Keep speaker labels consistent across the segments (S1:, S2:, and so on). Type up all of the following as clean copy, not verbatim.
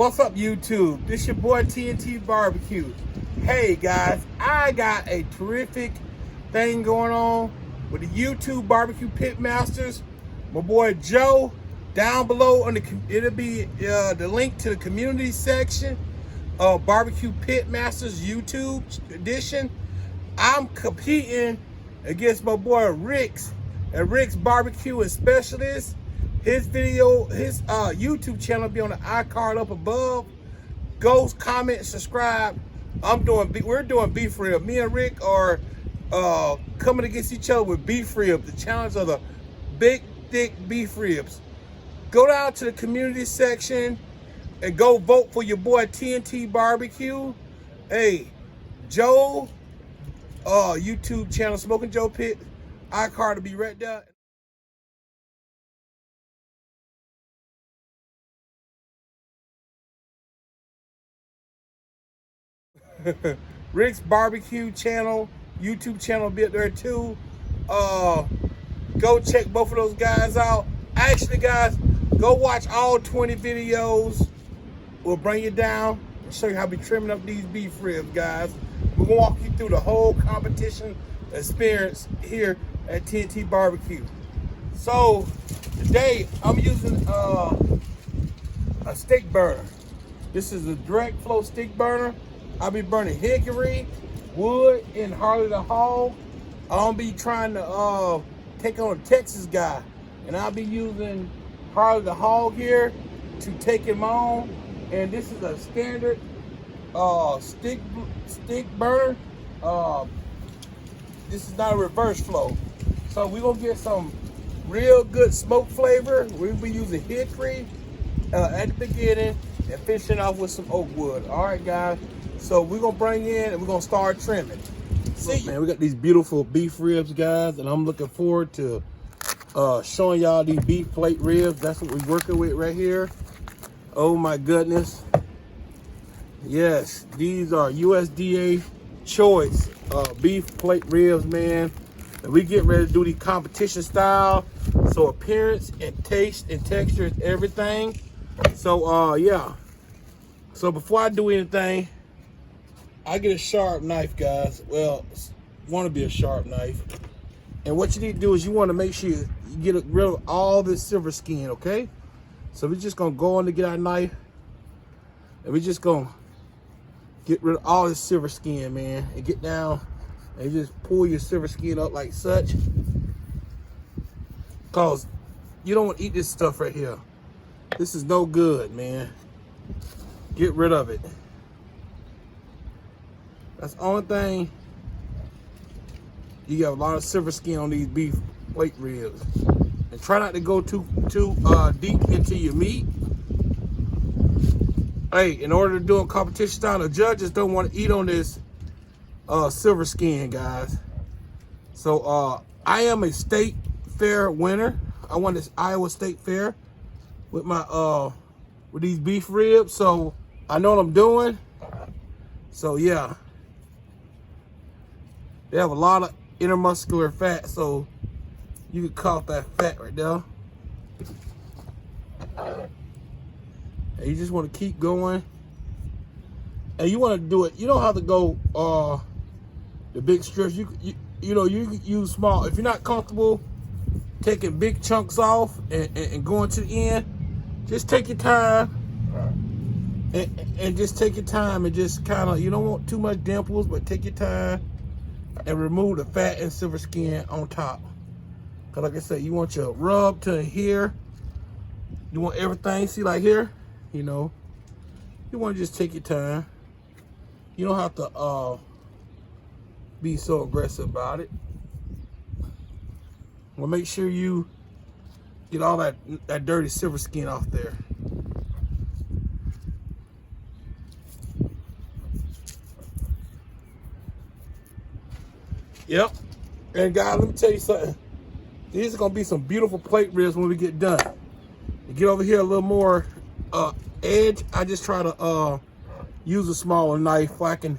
S1: What's up, YouTube? This your boy TNT BBQ. Hey guys, I got a terrific thing going on with the YouTube BBQ Pitmasters. My boy Joe, down below on it'll be the link to the community section of BBQ Pitmasters YouTube edition. I'm competing against my boy Rick's BBQ and Specialist. His YouTube channel will be on the iCard up above. Go comment, subscribe. We're doing beef rib. Me and Rick are coming against each other with beef rib. The challenge of the big, thick beef ribs. Go down to the community section and go vote for your boy TNT BBQ. Hey, Joe, YouTube channel, Smoking Joe Pit. iCard will be right there. Rick's BBQ channel, YouTube channel will be up there too. Go check both of those guys out. Actually, guys, go watch all 20 videos. We'll bring you down and show you how to be trimming up these beef ribs, guys. We're gonna walk you through the whole competition experience here at TNT BBQ. So today I'm using a stick burner. This is a direct flow stick burner. I'll be burning hickory, wood, and Harley the Hog. I'll be trying to take on a Texas guy. And I'll be using Harley the Hog here to take him on. And this is a standard stick burner. This is not a reverse flow. So we're gonna get some real good smoke flavor. We'll be using hickory at the beginning and finishing off with some oak wood. All right, guys. So we're gonna bring in and we're gonna start trimming. See, man, we got these beautiful beef ribs, guys, and I'm looking forward to showing y'all these beef plate ribs. That's what we're working with right here. Oh my goodness. Yes, these are USDA choice beef plate ribs, man. And we get ready to do the competition style. So appearance and taste and texture is everything. So yeah. So before I do anything, I get a sharp knife, guys. Well, want to be a sharp knife. And what you need to do is you want to make sure you get rid of all this silver skin, okay? So we're just going to go on to get our knife. And we're just going to get rid of all this silver skin, man. And get down and just pull your silver skin up like such. Because you don't want to eat this stuff right here. This is no good, man. Get rid of it. That's the only thing. You got a lot of silver skin on these beef plate ribs. And try not to go too deep into your meat. Hey, in order to do a competition style, the judges don't want to eat on this silver skin, guys. So I am a state fair winner. I won this Iowa State Fair with my with these beef ribs. So I know what I'm doing. So yeah. They have a lot of intermuscular fat, so you can cut off that fat right there. And you just want to keep going. And you want to do it, you don't have to go the big strips. You know, you can use small. If you're not comfortable taking big chunks off and going to the end, just take your time. And just take your time and just kind of, you don't want too much dimples, but take your time. And remove the fat and silver skin on top. Because like I said, you want your rub to here. You want everything, see like here, you know. You want to just take your time. You don't have to be so aggressive about it. Well, make sure you get all that dirty silver skin off there. Yep. And guys, let me tell you something. These are gonna be some beautiful plate ribs when we get done. To get over here a little more edge, I just try to use a smaller knife so I can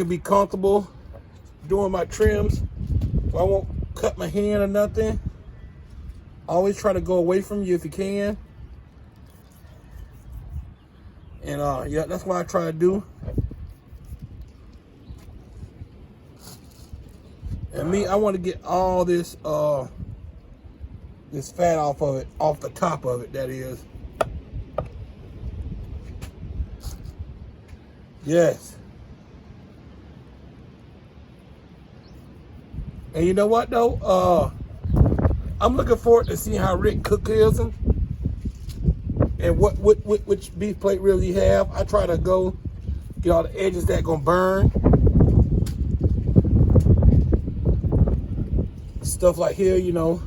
S1: be comfortable doing my trims. So I won't cut my hand or nothing. Always try to go away from you if you can. And yeah, that's what I try to do. And me, I want to get all this this fat off of it, off the top of it, that is. Yes. And you know what though? I'm looking forward to seeing how Rick cooks them and which beef plate ribs he have. I try to go get all the edges that gonna burn. Stuff like here, you know.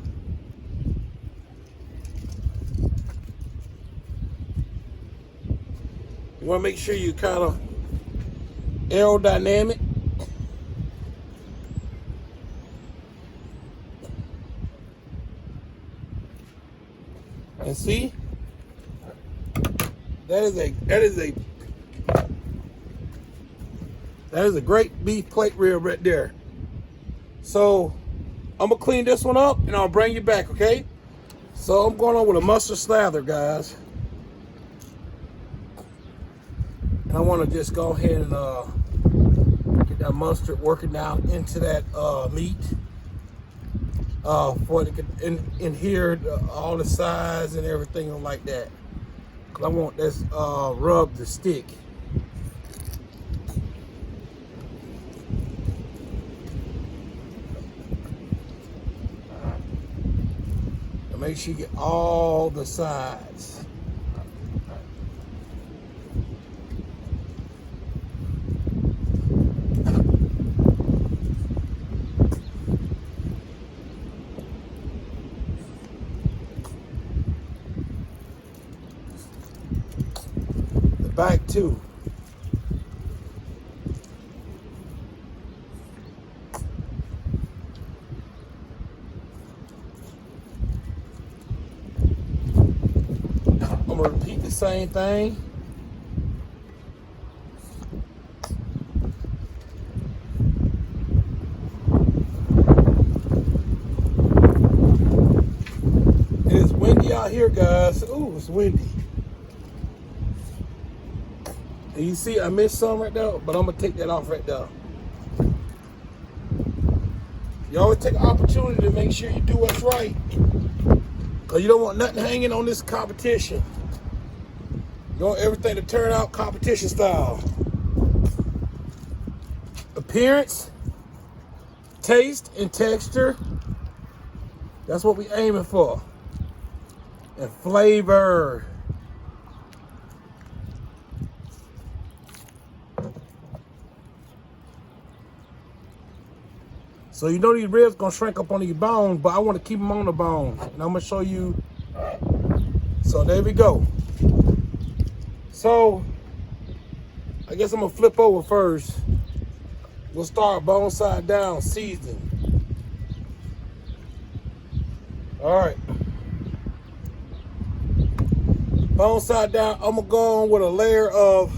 S1: You wanna make sure you kind of aerodynamic. And see, that is a great beef plate rib right there. So I'm gonna clean this one up and I'll bring you back, okay? So I'm going on with a mustard slather, guys. And I want to just go ahead and get that mustard working down into that meat. For it to adhere all the sides and everything like that. Cause I want this rub to stick. And make sure you get all the sides. Back too. I'm gonna repeat the same thing. It is windy out here, guys. Ooh, it's windy. And you see, I missed some right there, but I'm gonna take that off right there. You always take an opportunity to make sure you do what's right, because you don't want nothing hanging on this competition. You want everything to turn out competition style. Appearance, taste, and texture. That's what we aiming for. And flavor. So you know these ribs gonna shrink up on these bones, but I want to keep them on the bone. And I'm gonna show you. So there we go. So I guess I'm gonna flip over first. We'll start bone side down, seasoning. All right. Bone side down, I'm gonna go on with a layer of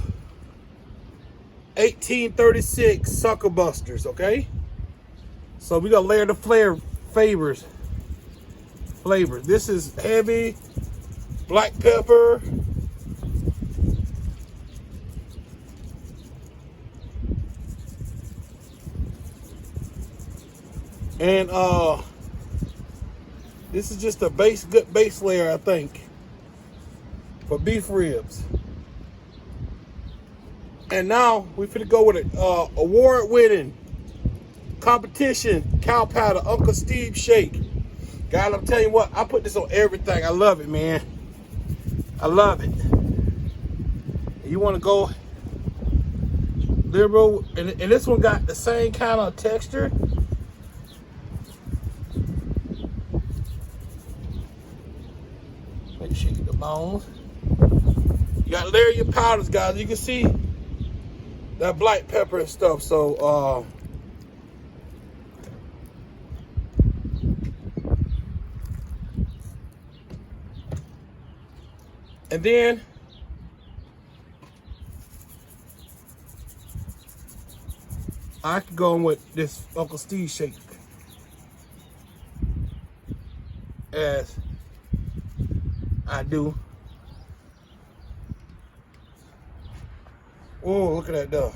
S1: 1836 Sucker Busters, okay? So we gotta layer the flavors. This is heavy black pepper. And this is just a good base layer, I think, for beef ribs. And now we finna go with an award-winning competition cow powder, Uncle Steve shake. God, I'm telling you what, I put this on everything. I love it, man. I love it. You want to go liberal, and this one got the same kind of texture. Make sure you get the bones. You got to layer your powders, guys. You can see that black pepper and stuff. So and then I could go in with this Uncle Steve shake as I do. Oh, look at that though.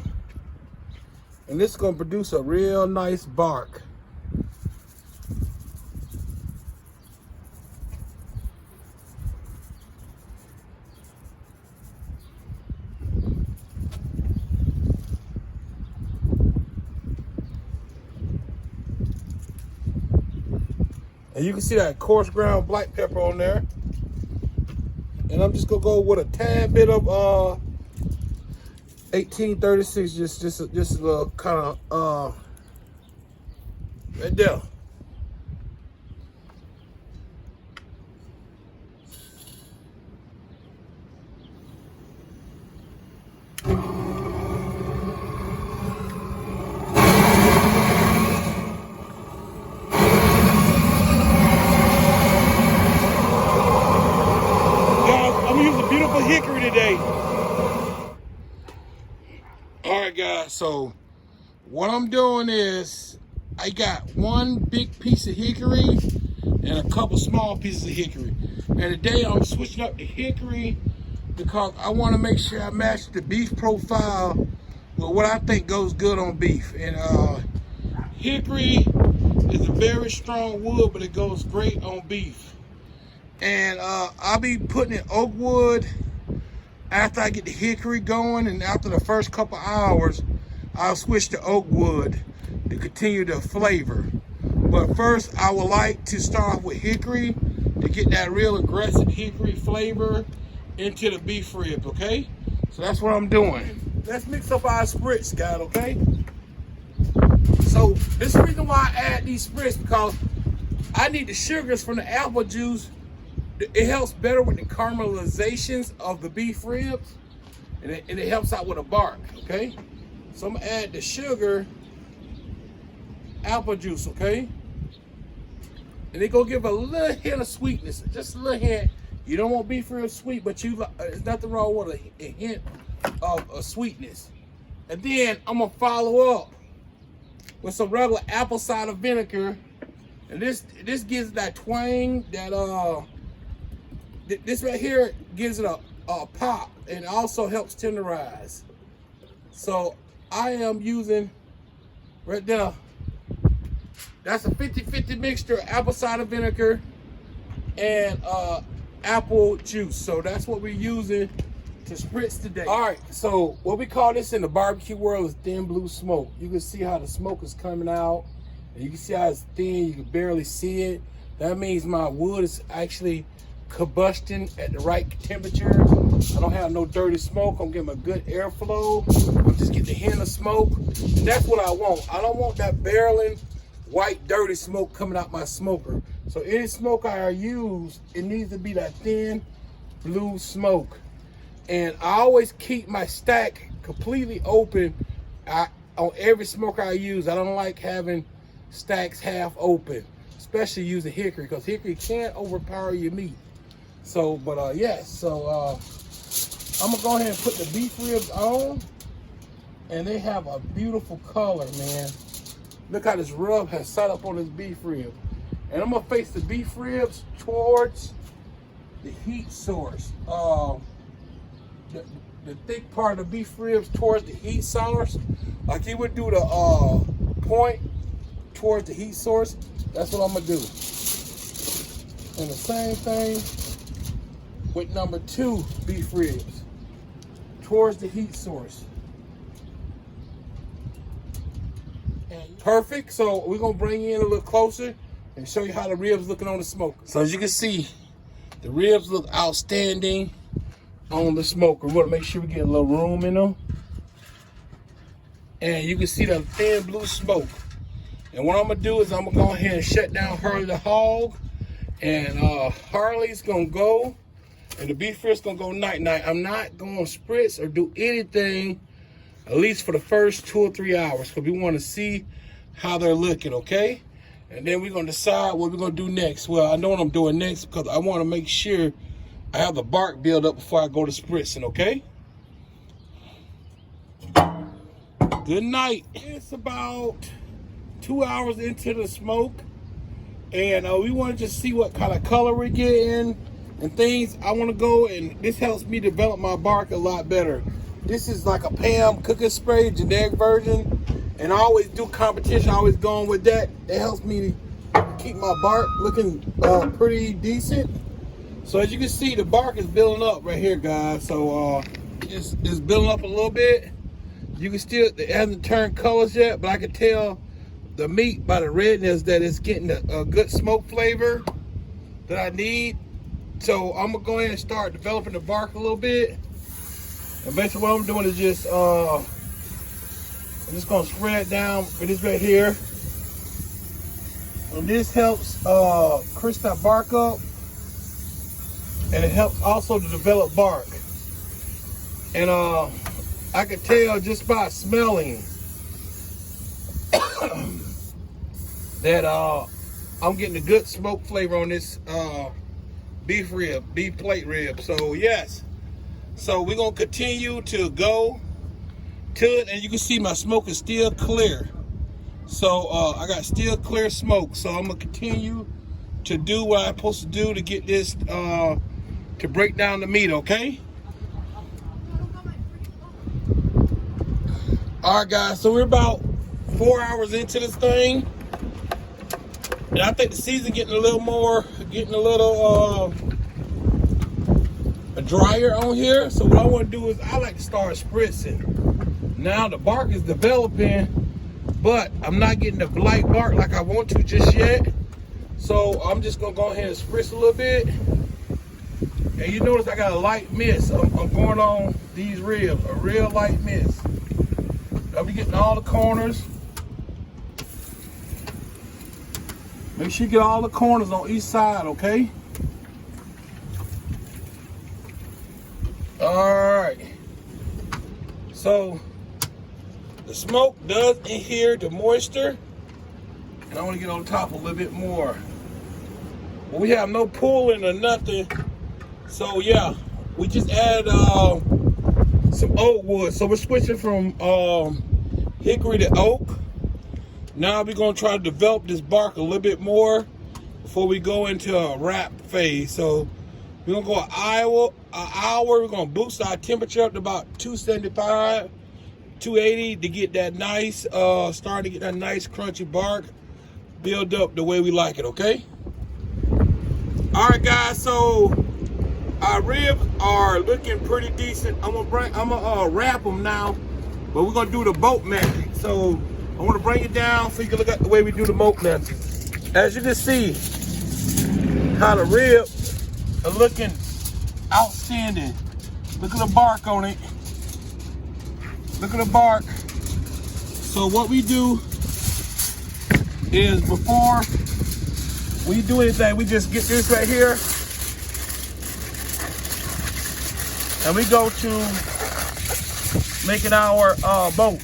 S1: And this is gonna produce a real nice bark. And you can see that coarse ground black pepper on there. And I'm just gonna go with a tad bit of 1836, just a little kind of right there. Hickory today. All right, guys, so what I'm doing is I got one big piece of hickory and a couple small pieces of hickory. And today I'm switching up the hickory because I want to make sure I match the beef profile with what I think goes good on beef. And hickory is a very strong wood, but it goes great on beef. And I'll be putting in oak wood after I get the hickory going, and after the first couple hours, I'll switch to oak wood to continue the flavor. But first, I would like to start off with hickory to get that real aggressive hickory flavor into the beef ribs, okay? So that's what I'm doing. Let's mix up our Spritz, guys, okay? So this is the reason why I add these Spritz, because I need the sugars from the apple juice. It helps better with the caramelizations of the beef ribs, and it helps out with the bark, okay? So I'm gonna add the sugar, apple juice, okay? And it gonna give a little hint of sweetness, just a little hint. You don't want beef ribs sweet, but there's nothing wrong with a hint of sweetness. And then I'm gonna follow up with some regular apple cider vinegar, and this gives that twang that this right here gives it a pop, and also helps tenderize. So I am using right there, that's a 50-50 mixture of apple cider vinegar and apple juice. So that's what we're using to spritz today. All right, so what we call this in the barbecue world is thin blue smoke. You can see how the smoke is coming out, and you can see how it's thin, you can barely see it. That means my wood is actually combustion at the right temperature. I don't have no dirty smoke. I'm getting a good airflow. I'm just getting a hint of smoke. And that's what I want. I don't want that barreling white dirty smoke coming out my smoker. So any smoke I use, it needs to be that thin blue smoke. And I always keep my stack completely open on every smoker I use. I don't like having stacks half open, especially using hickory, because hickory can't overpower your meat. So, but yes, so I'm gonna go ahead and put the beef ribs on, and they have a beautiful color, man. Look how this rub has set up on this beef rib. And I'm gonna face the beef ribs towards the heat source. The thick part of the beef ribs towards the heat source. Like you would do the point towards the heat source. That's what I'm gonna do. And the same thing with number 2 beef ribs, towards the heat source. And perfect. So we're gonna bring you in a little closer and show you how the ribs looking on the smoker. So as you can see, the ribs look outstanding on the smoker. We want to make sure we get a little room in them. And you can see the thin blue smoke. And what I'm gonna do is I'm gonna go ahead and shut down Harley the hog, and Harley's gonna go, and the beef ribs gonna go night-night. I'm not gonna spritz or do anything, at least for the first 2 or 3 hours, because we want to see how they're looking, okay? And then we're gonna decide what we're gonna do next. Well, I know what I'm doing next, because I want to make sure I have the bark build up before I go to spritzing, okay? Good night. It's about 2 hours into the smoke, and we want to just see what kind of color we're getting and things. I want to go, and this helps me develop my bark a lot better. This is like a Pam cooking spray, generic version. And I always do competition, I always going with that. It helps me keep my bark looking pretty decent. So as you can see, the bark is building up right here, guys. So it's building up a little bit. You can still, it hasn't turned colors yet, but I can tell the meat by the redness that it's getting a good smoke flavor that I need. So I'm gonna go ahead and start developing the bark a little bit. And basically what I'm doing is just I'm just gonna spread down with this right here. And this helps crisp that bark up. And it helps also to develop bark. And I can tell just by smelling that I'm getting a good smoke flavor on this beef plate rib. So yes, so we're gonna continue to go to it, and you can see my smoke is still clear. So I got still clear smoke. So I'm gonna continue to do what I'm supposed to do to get this to break down the meat, okay? All right, guys, so we're about 4 hours into this thing. And I think the season getting a little drier on here. So what I want to do is I like to start spritzing. Now the bark is developing, but I'm not getting the light bark like I want to just yet. So I'm just gonna go ahead and spritz a little bit. And you notice I got a light mist. I'm going on these ribs, a real light mist. I'll be getting all the corners. Make sure you get all the corners on each side, okay? All right. So the smoke does adhere to moisture, and I want to get on top a little bit more. But we have no pooling or nothing. So yeah, we just added some oak wood. So we're switching from hickory to oak. Now we're gonna try to develop this bark a little bit more before we go into a wrap phase. So we're gonna go an hour. We're gonna boost our temperature up to about 275, 280 to get that nice, starting to get that nice crunchy bark build up the way we like it, okay? All right, guys, so our ribs are looking pretty decent. I'm gonna wrap them now, but we're gonna do the boat magic. So I want to bring it down so you can look at the way we do the boat magic. As you can see, how the ribs are looking outstanding. Look at the bark on it. Look at the bark. So what we do is before we do anything, we just get this right here. And we go to making our boat.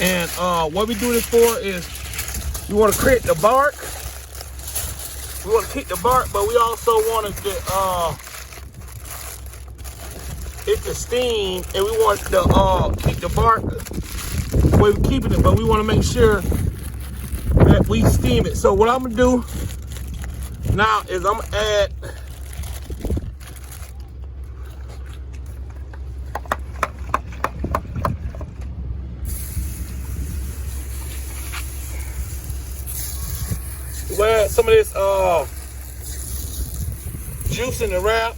S1: And what we do this for is we want to create the bark. We want to keep the bark, but we also want to get it to steam, and we want to keep the bark the way we're keeping it, but we want to make sure that we steam it. So what I'm gonna do now is I'm gonna add some of this juice in the wrap.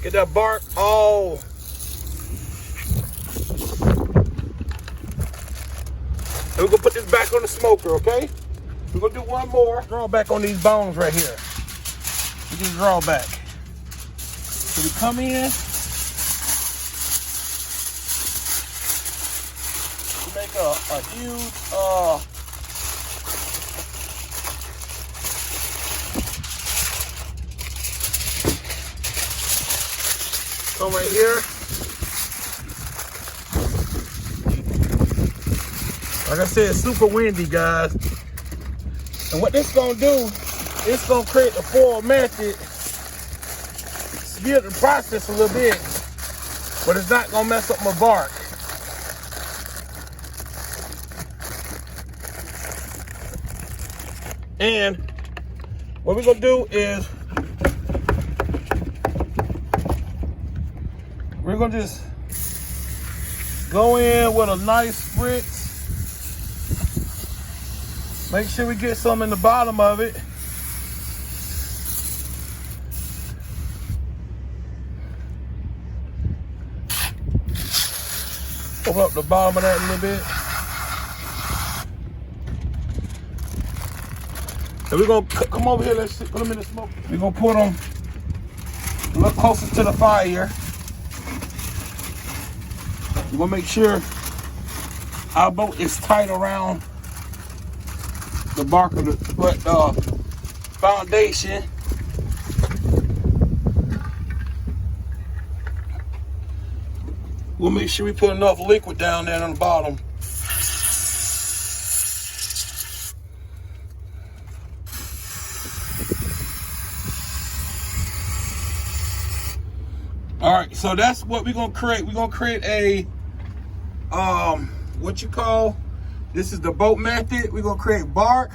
S1: Get that bark all and we're gonna put this back on the smoker, okay? We're gonna do one more. Draw back on these bones right here. We just draw back. So we come in. We make a huge come right here. Like I said, it's super windy, guys. And what this gonna do, it's gonna create the foil method, speed up the process a little bit, but it's not gonna mess up my bark. And what we're gonna do is we're gonna just go in with a nice spritz. Make sure we get some in the bottom of it. Open up the bottom of that a little bit. And we're gonna come over here, let's put them in the smoke. We're gonna put them a little closer to the fire. We're gonna make sure our boat is tight around the bark of the foundation. We'll make sure we put enough liquid down there on the bottom. All right, so that's what we're gonna create. We're gonna create a this is the boat method. We're gonna create bark,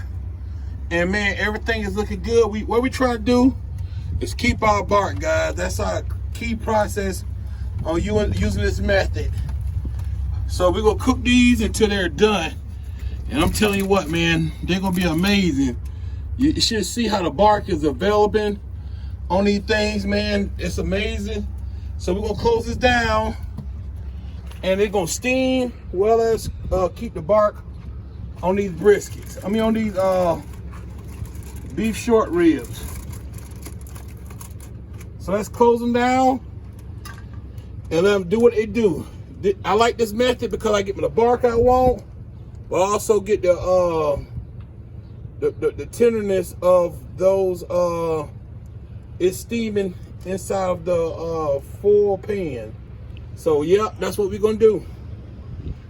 S1: and man, everything is looking good. What we try to do is keep our bark, guys. That's our key process on using this method. So we're gonna cook these until they're done, and I'm telling you what, man, they're gonna be amazing. You should see how the bark is developing on these things, man. It's amazing. So we're gonna close this down, and they're gonna steam well as keep the bark on these briskets. I mean on these beef short ribs. So let's close them down and let them do what they do. I like this method because I get the bark I want, but I also get the tenderness of those. It's steaming inside of the foil pan. So yeah, that's what we're gonna do.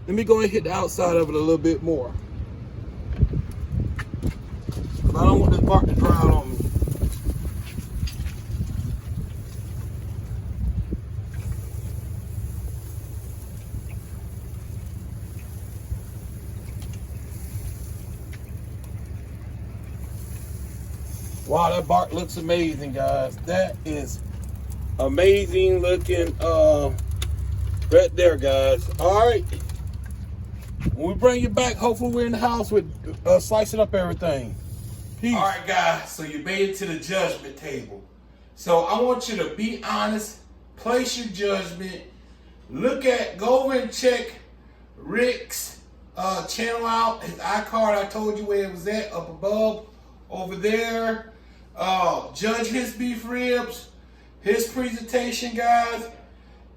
S1: Let me go and hit the outside of it a little bit more. I don't want this bark to dry out on me. Wow, that bark looks amazing, guys. That is amazing looking right there, guys. All right. When we bring you back, hopefully we're in the house with slicing up everything. Peace. All right, guys, so you made it to the judgment table. So I want you to be honest, place your judgment, go over and check Rick's channel out, his iCard. I told you where it was at, up above, over there. Judge his beef ribs, his presentation, guys.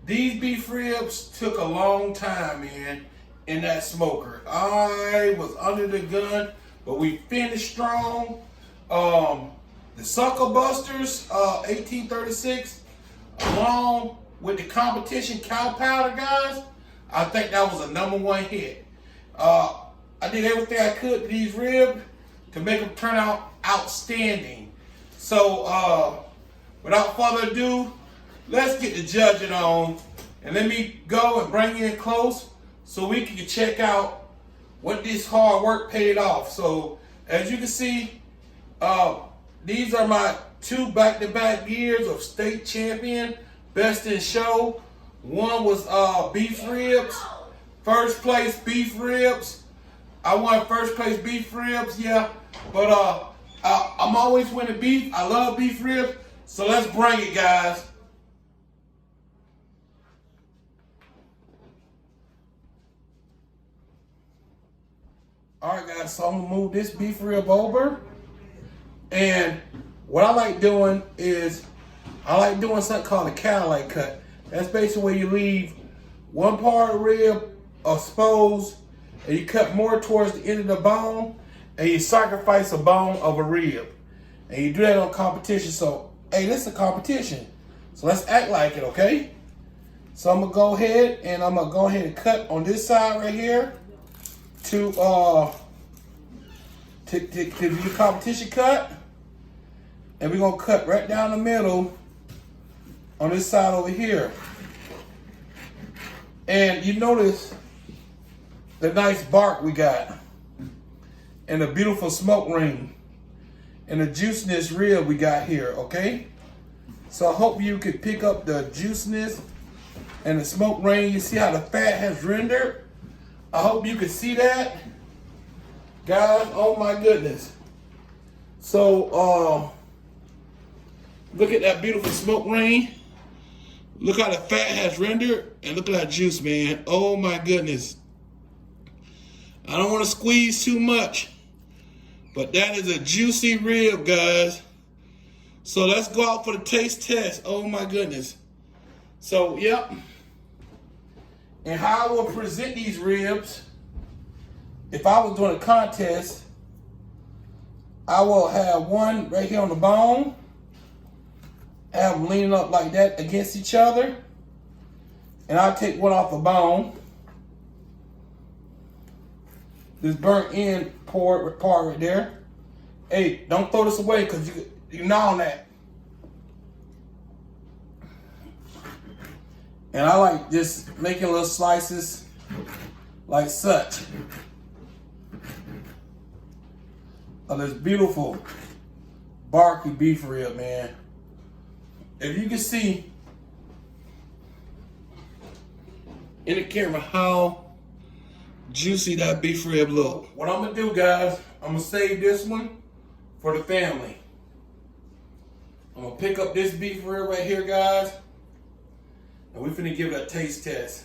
S1: These beef ribs took a long time, man, in that smoker. I was under the gun, but we finished strong. The Sucker Busters, 1836, along with the competition cow powder, guys, I think that was a #1 hit. I did everything I could to these ribs to make them turn out outstanding. So, without further ado, let's get the judging on, and let me go and bring you in close so we can check out what this hard work paid off. So, as you can see, these are my 2 back-to-back years of state champion, best in show. One was beef ribs, first place beef ribs. I won first place beef ribs, yeah, but I'm always winning beef. I love beef ribs, so let's bring it, guys. All right, guys, so I'm gonna move this beef rib over. And what I like doing is, I like doing something called a Cadillac cut. That's basically where you leave one part of the rib exposed, and you cut more towards the end of the bone, and you sacrifice a bone of a rib. And you do that on competition. So, hey, this is a competition. So let's act like it, okay? So I'm gonna go ahead and cut on this side right here to to do the competition cut. And we're gonna cut right down the middle on this side over here. And you notice the nice bark we got, and the beautiful smoke ring, and the juiciness rib we got here, okay? So I hope you could pick up the juiciness and the smoke ring. You see how the fat has rendered? I hope you can see that. Guys, oh my goodness. So, look at that beautiful smoke ring. Look how the fat has rendered, and look at that juice, man. Oh my goodness. I don't want to squeeze too much, but that is a juicy rib, guys. So let's go out for the taste test. Oh my goodness. So, yep. And how I will present these ribs, if I was doing a contest, I will have one right here on the bone, have them leaning up like that against each other, and I'll take one off the bone. This burnt end part right there. Hey, don't throw this away because you gnaw on that. And I like just making little slices like such of this beautiful barky beef rib, man. If you can see in the camera how juicy that beef rib look. What I'm gonna do, guys, I'm gonna save this one for the family. I'm gonna pick up this beef rib right here, guys, and we're finna give it a taste test.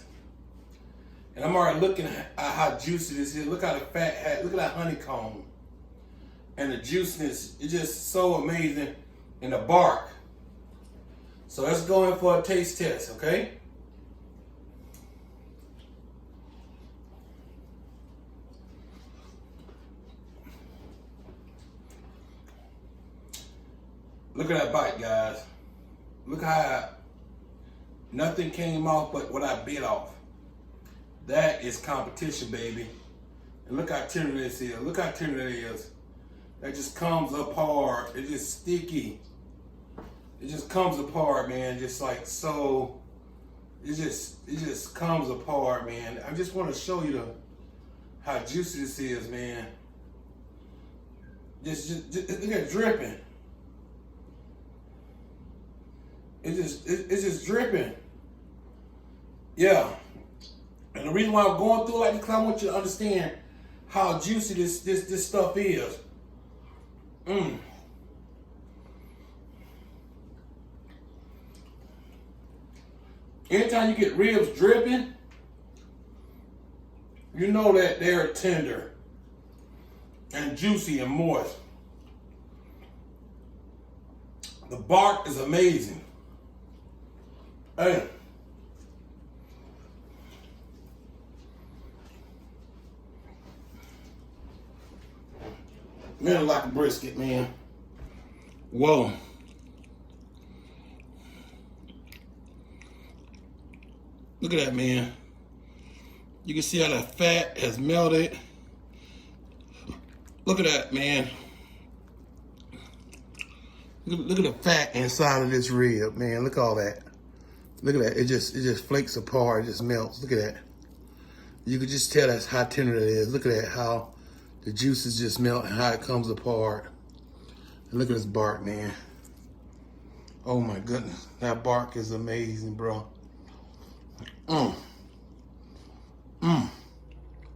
S1: And I'm already looking at how juicy this is. Look how the fat hat, look at that honeycomb. And the juiciness is just so amazing. And the bark. So let's go in for a taste test, okay? Look at that bite, guys. Look how nothing came off but what I bit off. That is competition, baby. And look how tender this is. Look how tender that is. That just comes apart. It's just sticky. It just comes apart, man. Just like so. It just comes apart, man. I just want to show you how juicy this is, man. Just look at it dripping. It's just dripping. Yeah. And the reason why I'm going through it like this, because I want you to understand how juicy this stuff is. Anytime you get ribs dripping, you know that they're tender and juicy and moist. The bark is amazing. Hey. Man, like a brisket, man. Whoa. Look at that, man. You can see how the fat has melted. Look at that, man. Look at the fat inside of this rib, man. Look at all that. Look at that. It just flakes apart. It just melts. Look at that. You can just tell that's how tender it is. Look at that, how the juices just melt and how it comes apart. And look at this bark, man. Oh my goodness. That bark is amazing, bro. Oh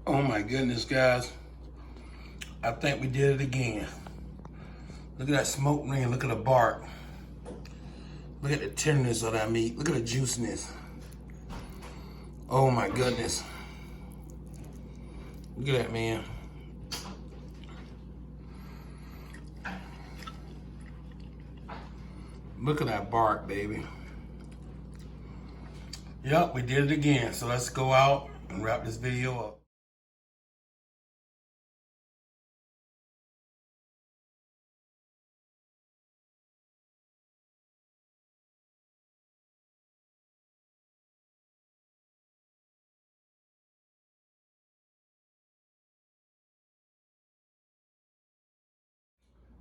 S1: my goodness, guys. I think we did it again. Look at that smoke ring. Look at the bark. Look at the tenderness of that meat. Look at the juiciness. Oh my goodness. Look at that, man. Look at that bark, baby. Yep, we did it again. So let's go out and wrap this video up.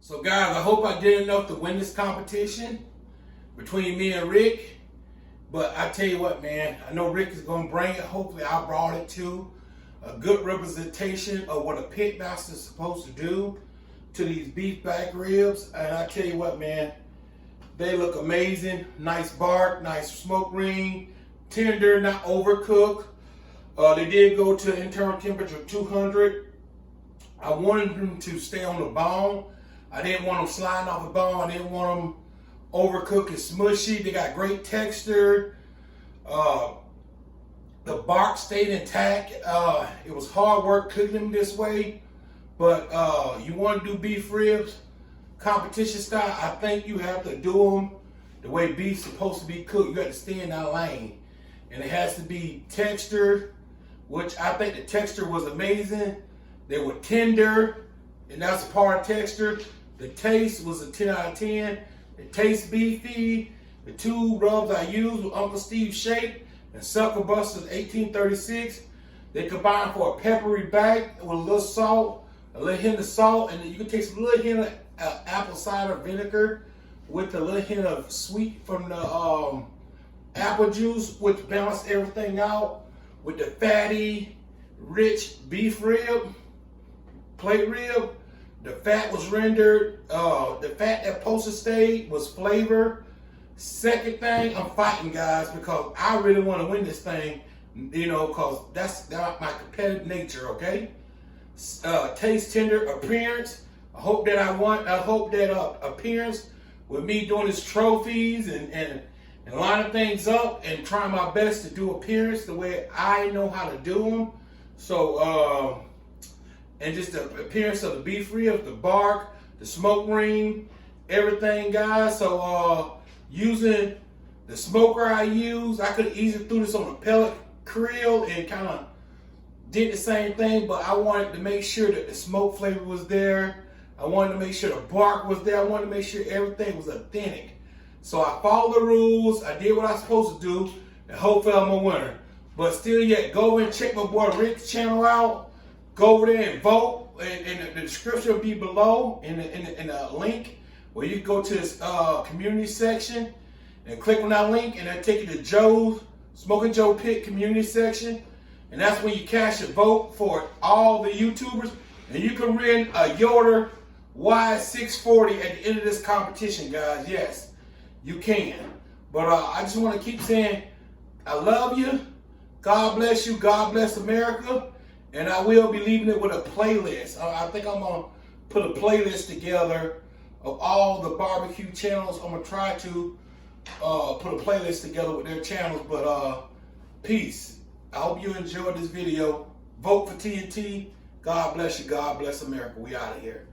S1: So guys, I hope I did enough to win this competition between me and Rick. But I tell you what, man, I know Rick is going to bring it. Hopefully I brought it to a good representation of what a pitmaster is supposed to do to these beef back ribs. And I tell you what, man, they look amazing. Nice bark, nice smoke ring, tender, not overcooked. They did go to internal temperature of 200. I wanted them to stay on the bone. I didn't want them sliding off the bone. I didn't want them overcooked and smushy. They got great texture. The bark stayed intact. It was hard work cooking them this way, but you want to do beef ribs competition style, I think you have to do them the way beef's supposed to be cooked. You got to stay in that lane, and it has to be textured, which I think the texture was amazing. They were tender, and that's a part of texture. The taste was a 10 out of 10. It tastes beefy. The two rubs I used were Uncle Steve's Shake and Sucker Busters 1836. They combined for a peppery back with a little salt, a little hint of salt, and you can taste a little hint of apple cider vinegar with a little hint of sweet from the apple juice, which balanced everything out with the fatty, rich beef rib, plate rib. The fat was rendered, the fat that supposed to stay was flavor. Second thing, I'm fighting, guys, because I really want to win this thing, you know, because that's my competitive nature, okay? Taste, tender, appearance. I hope that I hope that appearance with me doing these trophies and lining things up and trying my best to do appearance the way I know how to do them. So, and just the appearance of the beef ribs, the bark, the smoke ring, everything, guys. So using the smoker I use, I could easily threw this on a pellet grill and kind of did the same thing, but I wanted to make sure that the smoke flavor was there. I wanted to make sure the bark was there. I wanted to make sure everything was authentic. So I followed the rules. I did what I was supposed to do, and hopefully I'm a winner. But still yet, go over and check my boy Rick's channel out. Go over there and vote, and the description will be below in the link where you can go to this community section and click on that link, and that'll take you to Smoking Joe Pit community section, and that's when you cast your vote for all the YouTubers, and you can win a Yoder Y640 at the end of this competition, guys. Yes, you can. But I just want to keep saying, I love you. God bless you. God bless America. And I will be leaving it with a playlist. I think I'm going to put a playlist together of all the barbecue channels. I'm going to try to put a playlist together with their channels. But peace. I hope you enjoyed this video. Vote for TNT. God bless you. God bless America. We out of here.